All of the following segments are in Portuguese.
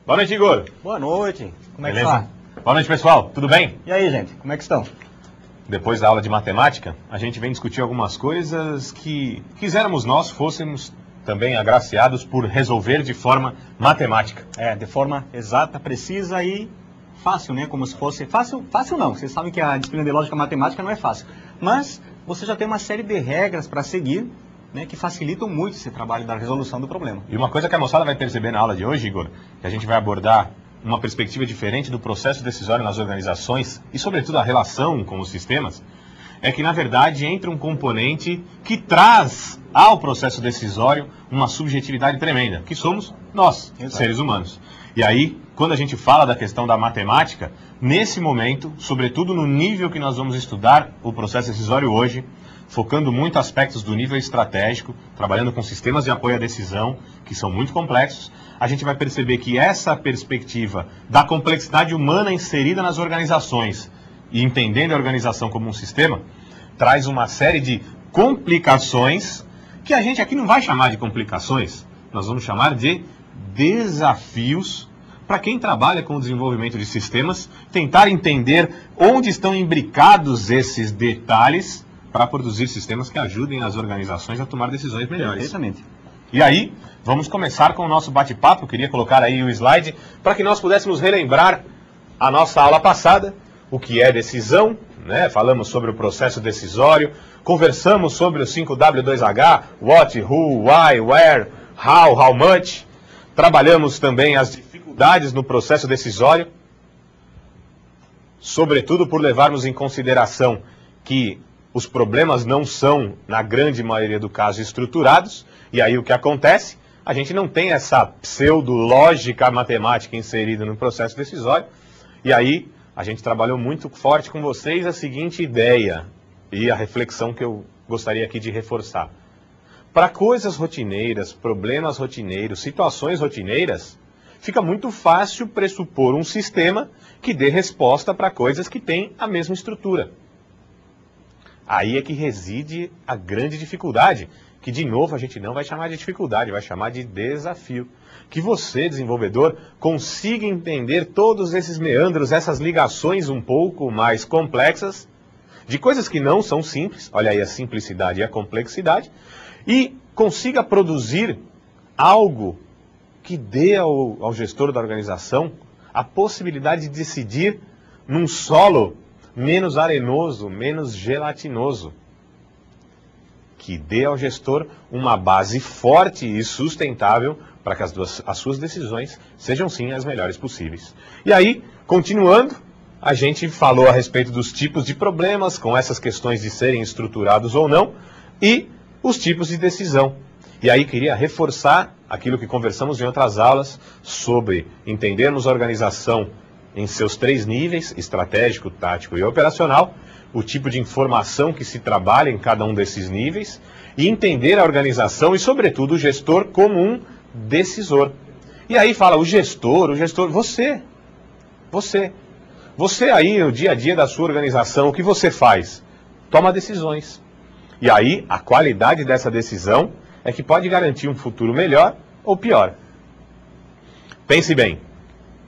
Boa noite, Igor. Boa noite. Como é que Beleza? tá? Boa noite, pessoal. Tudo bem? E aí, gente? Como é que estão? Depois da aula de matemática, a gente vem discutir algumas coisas que quiséramos nós fôssemos também agraciados por resolver de forma matemática. De forma exata, precisa e fácil, né? Como se fosse... Fácil não. Vocês sabem que a disciplina de lógica matemática não é fácil. Mas você já tem uma série de regras para seguir, né, que facilitam muito esse trabalho da resolução do problema. E uma coisa que a moçada vai perceber na aula de hoje, Igor, que a gente vai abordar uma perspectiva diferente do processo decisório nas organizações e, sobretudo, a relação com os sistemas, é que, na verdade, entra um componente que traz ao processo decisório uma subjetividade tremenda, que somos nós, seres humanos. E aí, quando a gente fala da questão da matemática, nesse momento, sobretudo no nível que nós vamos estudar o processo decisório hoje, focando muito aspectos do nível estratégico, trabalhando com sistemas de apoio à decisão, que são muito complexos, a gente vai perceber que essa perspectiva da complexidade humana inserida nas organizações e entendendo a organização como um sistema, traz uma série de complicações que a gente aqui não vai chamar de complicações, nós vamos chamar de desafios para quem trabalha com o desenvolvimento de sistemas, tentar entender onde estão imbricados esses detalhes para produzir sistemas que ajudem as organizações a tomar decisões melhores. Exatamente. E aí, vamos começar com o nosso bate-papo. Eu queria colocar aí o slide para que nós pudéssemos relembrar a nossa aula passada, o que é decisão, né? Falamos sobre o processo decisório, conversamos sobre o 5W2H, what, who, why, where, how much. Trabalhamos também as dificuldades no processo decisório, sobretudo por levarmos em consideração que os problemas não são, na grande maioria do caso, estruturados, e aí o que acontece? A gente não tem essa pseudo-lógica matemática inserida no processo decisório, e aí a gente trabalhou muito forte com vocês a seguinte ideia, e a reflexão que eu gostaria aqui de reforçar. Para coisas rotineiras, problemas rotineiros, situações rotineiras, fica muito fácil pressupor um sistema que dê resposta para coisas que têm a mesma estrutura. Aí é que reside a grande dificuldade, que de novo a gente não vai chamar de dificuldade, vai chamar de desafio. Que você, desenvolvedor, consiga entender todos esses meandros, essas ligações um pouco mais complexas, de coisas que não são simples, olha aí a simplicidade e a complexidade, e consiga produzir algo que dê ao gestor da organização a possibilidade de decidir num solo menos arenoso, menos gelatinoso, que dê ao gestor uma base forte e sustentável para que as suas decisões sejam sim as melhores possíveis. E aí, continuando, a gente falou a respeito dos tipos de problemas, com essas questões de serem estruturados ou não, e os tipos de decisão. E aí queria reforçar aquilo que conversamos em outras aulas sobre entendermos a organização em seus 3 níveis, estratégico, tático e operacional, o tipo de informação que se trabalha em cada um desses níveis, e entender a organização e, sobretudo, o gestor como um decisor. E aí fala, o gestor, você aí, no dia a dia da sua organização, o que você faz? Toma decisões. E aí, a qualidade dessa decisão é que pode garantir um futuro melhor ou pior. Pense bem.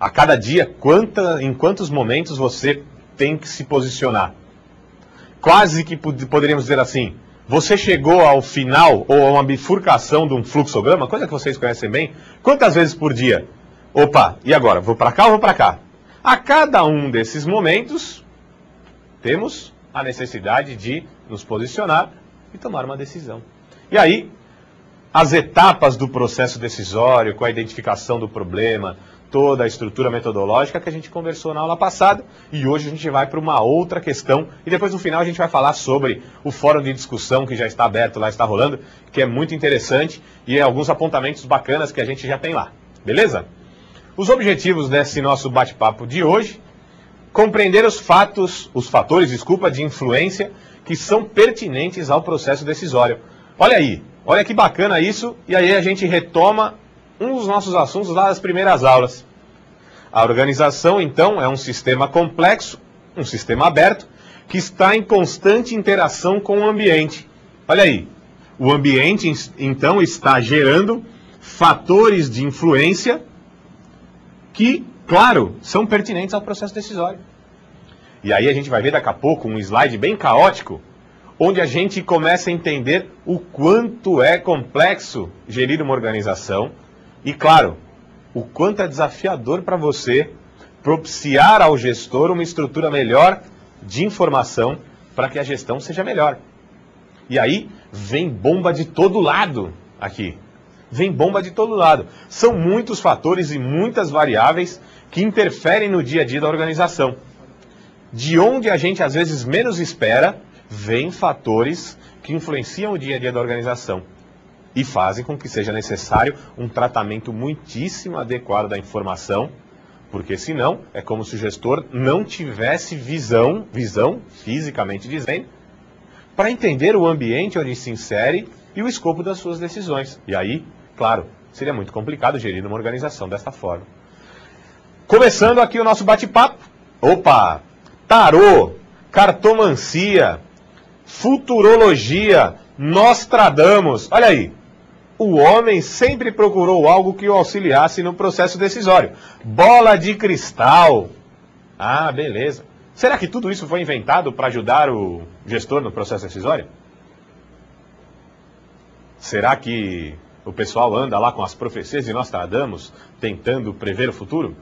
A cada dia, em quantos momentos você tem que se posicionar? Quase que poderíamos dizer assim, você chegou ao final ou a uma bifurcação de um fluxograma, coisa que vocês conhecem bem, quantas vezes por dia? Opa, e agora? Vou para cá ou vou para cá? A cada um desses momentos, temos a necessidade de nos posicionar e tomar uma decisão. E aí, as etapas do processo decisório, com a identificação do problema, toda a estrutura metodológica que a gente conversou na aula passada, e hoje a gente vai para uma outra questão, e depois no final a gente vai falar sobre o fórum de discussão que já está aberto lá, está rolando, que é muito interessante, e alguns apontamentos bacanas que a gente já tem lá, beleza? Os objetivos desse nosso bate-papo de hoje, compreender os fatores de influência que são pertinentes ao processo decisório. Olha aí, olha que bacana isso, e aí a gente retoma um dos nossos assuntos lá das primeiras aulas. A organização, então, é um sistema complexo, um sistema aberto, que está em constante interação com o ambiente. Olha aí, o ambiente, então, está gerando fatores de influência que, claro, são pertinentes ao processo decisório. E aí a gente vai ver daqui a pouco um slide bem caótico, onde a gente começa a entender o quanto é complexo gerir uma organização e, claro, o quanto é desafiador para você propiciar ao gestor uma estrutura melhor de informação para que a gestão seja melhor. E aí vem bomba de todo lado aqui. Vem bomba de todo lado. São muitos fatores e muitas variáveis que interferem no dia a dia da organização. De onde a gente às vezes menos espera, vem fatores que influenciam o dia a dia da organização e fazem com que seja necessário um tratamento muitíssimo adequado da informação, porque senão é como se o gestor não tivesse visão fisicamente dizendo, para entender o ambiente onde se insere e o escopo das suas decisões. E aí, claro, seria muito complicado gerir uma organização desta forma. Começando aqui o nosso bate-papo. Opa! Tarô, cartomancia, futurologia, Nostradamus. Olha aí. O homem sempre procurou algo que o auxiliasse no processo decisório. Bola de cristal. Ah, beleza. Será que tudo isso foi inventado para ajudar o gestor no processo decisório? Será que o pessoal anda lá com as profecias de Nostradamus tentando prever o futuro?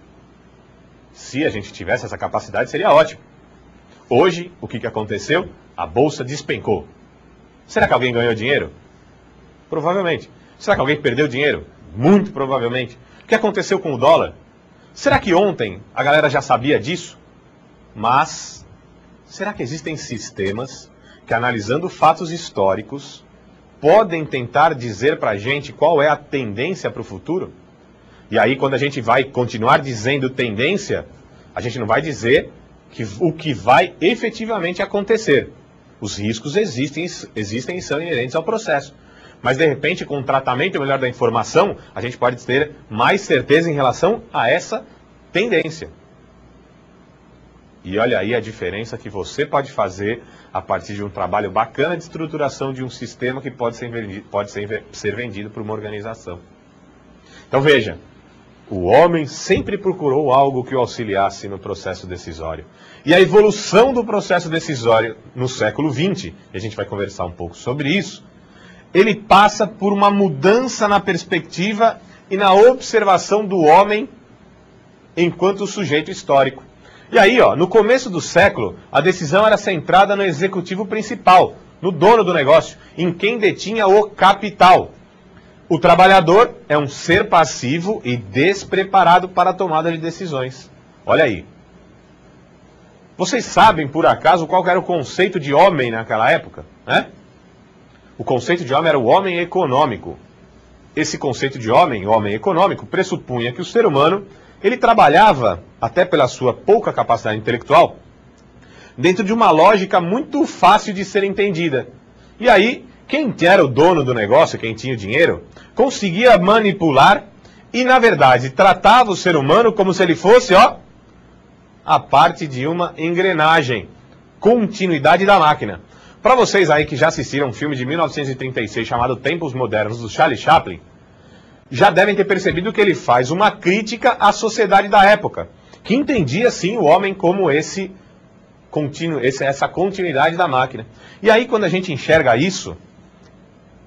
Se a gente tivesse essa capacidade, seria ótimo. Hoje, o que aconteceu? A bolsa despencou. Será que alguém ganhou dinheiro? Provavelmente. Será que alguém perdeu dinheiro? Muito provavelmente. O que aconteceu com o dólar? Será que ontem a galera já sabia disso? Mas, será que existem sistemas que, analisando fatos históricos, podem tentar dizer para a gente qual é a tendência para o futuro? E aí, quando a gente vai continuar dizendo tendência, a gente não vai dizer o que vai efetivamente acontecer. Os riscos existem e são inerentes ao processo. Mas, de repente, com um tratamento melhor da informação, a gente pode ter mais certeza em relação a essa tendência. E olha aí a diferença que você pode fazer a partir de um trabalho bacana de estruturação de um sistema que pode ser vendido por uma organização. Então, veja. O homem sempre procurou algo que o auxiliasse no processo decisório. E a evolução do processo decisório no século XX, e a gente vai conversar um pouco sobre isso, ele passa por uma mudança na perspectiva e na observação do homem enquanto sujeito histórico. E aí, no começo do século, a decisão era centrada no executivo principal, no dono do negócio, em quem detinha o capital. O trabalhador é um ser passivo e despreparado para a tomada de decisões. Olha aí. Vocês sabem, por acaso, qual era o conceito de homem naquela época? Né? O conceito de homem era o homem econômico. Esse conceito de homem econômico, pressupunha que o ser humano, ele trabalhava, até pela sua pouca capacidade intelectual, dentro de uma lógica muito fácil de ser entendida. E aí, quem era o dono do negócio, quem tinha o dinheiro, conseguia manipular e, na verdade, tratava o ser humano como se ele fosse, a parte de uma engrenagem, continuidade da máquina. Para vocês aí que já assistiram um filme de 1936 chamado Tempos Modernos, do Charlie Chaplin, já devem ter percebido que ele faz uma crítica à sociedade da época, que entendia, sim, o homem como essa continuidade da máquina. E aí, quando a gente enxerga isso,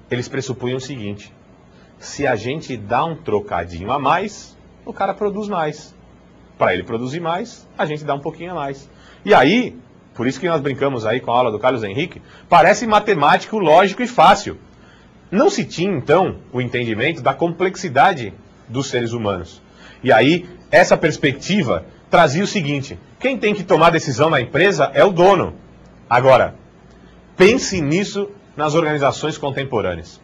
eles pressupunham o seguinte: se a gente dá um trocadinho a mais, o cara produz mais. Para ele produzir mais, a gente dá um pouquinho a mais. E aí, por isso que nós brincamos aí com a aula do Carlos Henrique, parece matemático, lógico e fácil. Não se tinha, então, o entendimento da complexidade dos seres humanos. E aí, essa perspectiva trazia o seguinte: quem tem que tomar decisão na empresa é o dono. Agora, pense nisso nas organizações contemporâneas.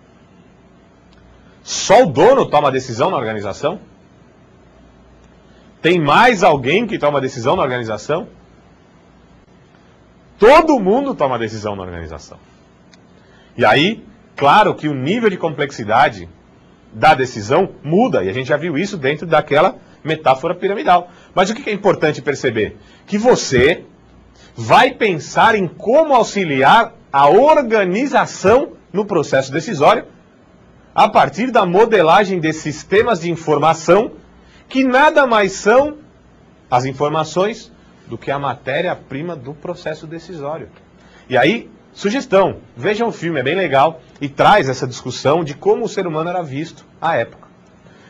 Só o dono toma decisão na organização? Tem mais alguém que toma decisão na organização? Todo mundo toma decisão na organização. E aí, claro que o nível de complexidade da decisão muda, e a gente já viu isso dentro daquela metáfora piramidal. Mas o que é importante perceber? Que você vai pensar em como auxiliar a organização no processo decisório a partir da modelagem de sistemas de informação que nada mais são as informações do que a matéria-prima do processo decisório. E aí, sugestão, vejam o filme, é bem legal, e traz essa discussão de como o ser humano era visto à época.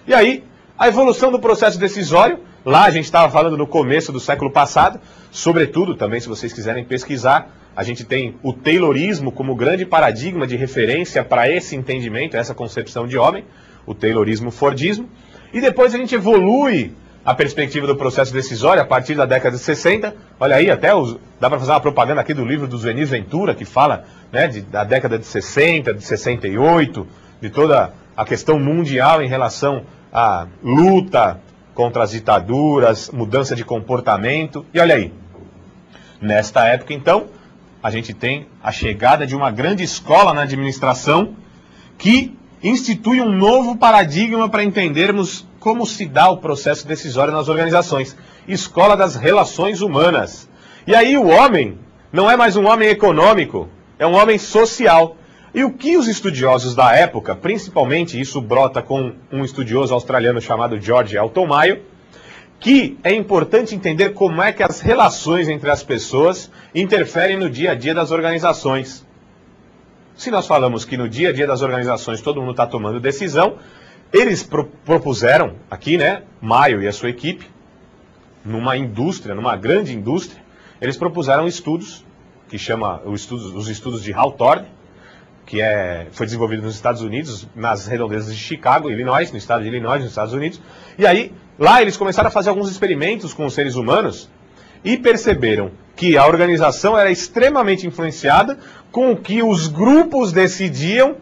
E aí, a evolução do processo decisório, lá a gente estava falando no começo do século passado, sobretudo, também se vocês quiserem pesquisar, a gente tem o Taylorismo como grande paradigma de referência para esse entendimento, essa concepção de homem, o Taylorismo-Fordismo, e depois a gente evolui a perspectiva do processo decisório a partir da década de 60, olha aí, até dá para fazer uma propaganda aqui do livro do Zuenir Ventura, que fala, né, da década de 60, de 68, de toda a questão mundial em relação à luta contra as ditaduras, mudança de comportamento, e olha aí, nesta época então, a gente tem a chegada de uma grande escola na administração que institui um novo paradigma para entendermos como se dá o processo decisório nas organizações. Escola das Relações Humanas. E aí o homem não é mais um homem econômico, é um homem social. E o que os estudiosos da época, principalmente isso brota com um estudioso australiano chamado George Elton Mayo, que é importante entender como é que as relações entre as pessoas interferem no dia a dia das organizações. Se nós falamos que no dia a dia das organizações todo mundo está tomando decisão, eles propuseram aqui, né, Mayo e a sua equipe, numa indústria, numa grande indústria, eles propuseram estudos, que chama os estudos de Hawthorne, que foi desenvolvido nos Estados Unidos, nas redondezas de Chicago, Illinois, no estado de Illinois, nos Estados Unidos. E aí, lá eles começaram a fazer alguns experimentos com os seres humanos e perceberam que a organização era extremamente influenciada com o que os grupos decidiam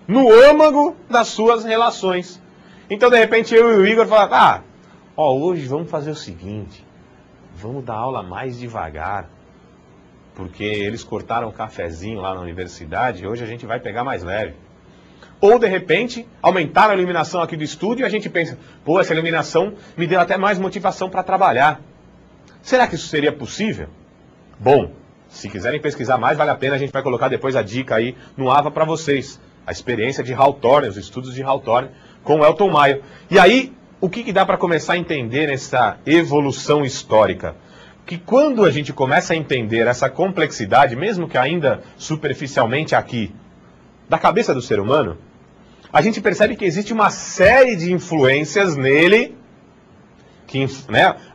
no âmago das suas relações. Então, de repente, eu e o Igor falavam, hoje vamos fazer o seguinte, vamos dar aula mais devagar, porque eles cortaram o cafezinho lá na universidade e hoje a gente vai pegar mais leve. Ou, de repente, aumentaram a iluminação aqui do estúdio e a gente pensa, pô, essa iluminação me deu até mais motivação para trabalhar. Será que isso seria possível? Bom, se quiserem pesquisar mais, vale a pena, a gente vai colocar depois a dica aí no AVA para vocês. A experiência de Hawthorne, os estudos de Hawthorne com Elton Mayo. E aí, o que dá para começar a entender nessa evolução histórica? Que quando a gente começa a entender essa complexidade, mesmo que ainda superficialmente aqui, da cabeça do ser humano, a gente percebe que existe uma série de influências nele,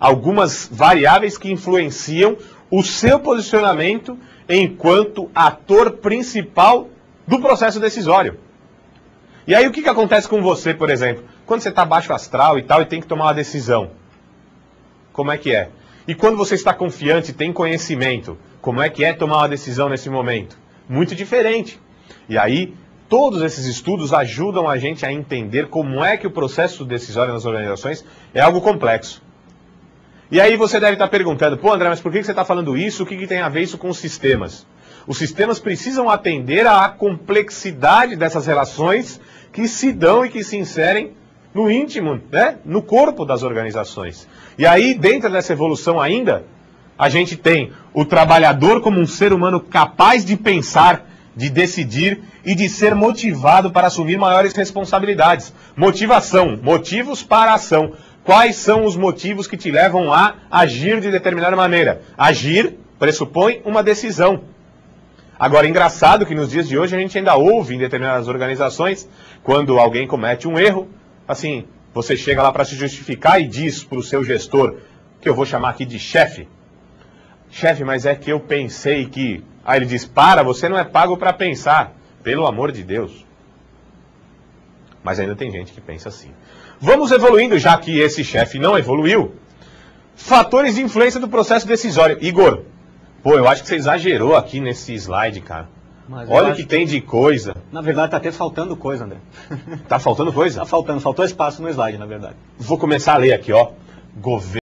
algumas variáveis que influenciam o seu posicionamento enquanto ator principal do processo decisório. E aí o que acontece com você, por exemplo? Quando você está baixo astral e tal e tem que tomar uma decisão, como é que é? E quando você está confiante e tem conhecimento, como é que é tomar uma decisão nesse momento? Muito diferente. E aí, todos esses estudos ajudam a gente a entender como é que o processo decisório nas organizações é algo complexo. E aí você deve estar perguntando, pô André, mas por que você está falando isso? O que tem a ver isso com os sistemas? Os sistemas precisam atender à complexidade dessas relações que se dão e que se inserem no íntimo, né? No corpo das organizações. E aí, dentro dessa evolução ainda, a gente tem o trabalhador como um ser humano capaz de pensar, de decidir e de ser motivado para assumir maiores responsabilidades. Motivação, motivos para a ação. Quais são os motivos que te levam a agir de determinada maneira? Agir pressupõe uma decisão. Agora, engraçado que nos dias de hoje a gente ainda ouve em determinadas organizações, quando alguém comete um erro, assim, você chega lá para se justificar e diz para o seu gestor, que eu vou chamar aqui de chefe, chefe, mas é que eu pensei que... Aí ele diz, você não é pago para pensar, pelo amor de Deus. Mas ainda tem gente que pensa assim. Vamos evoluindo, já que esse chefe não evoluiu. Fatores de influência do processo decisório. Igor, pô, eu acho que você exagerou aqui nesse slide, cara. Mas olha o que tem de coisa. Na verdade, tá até faltando coisa, André. Tá faltando coisa? Tá faltando, faltou espaço no slide, na verdade. Vou começar a ler aqui, ó. Governo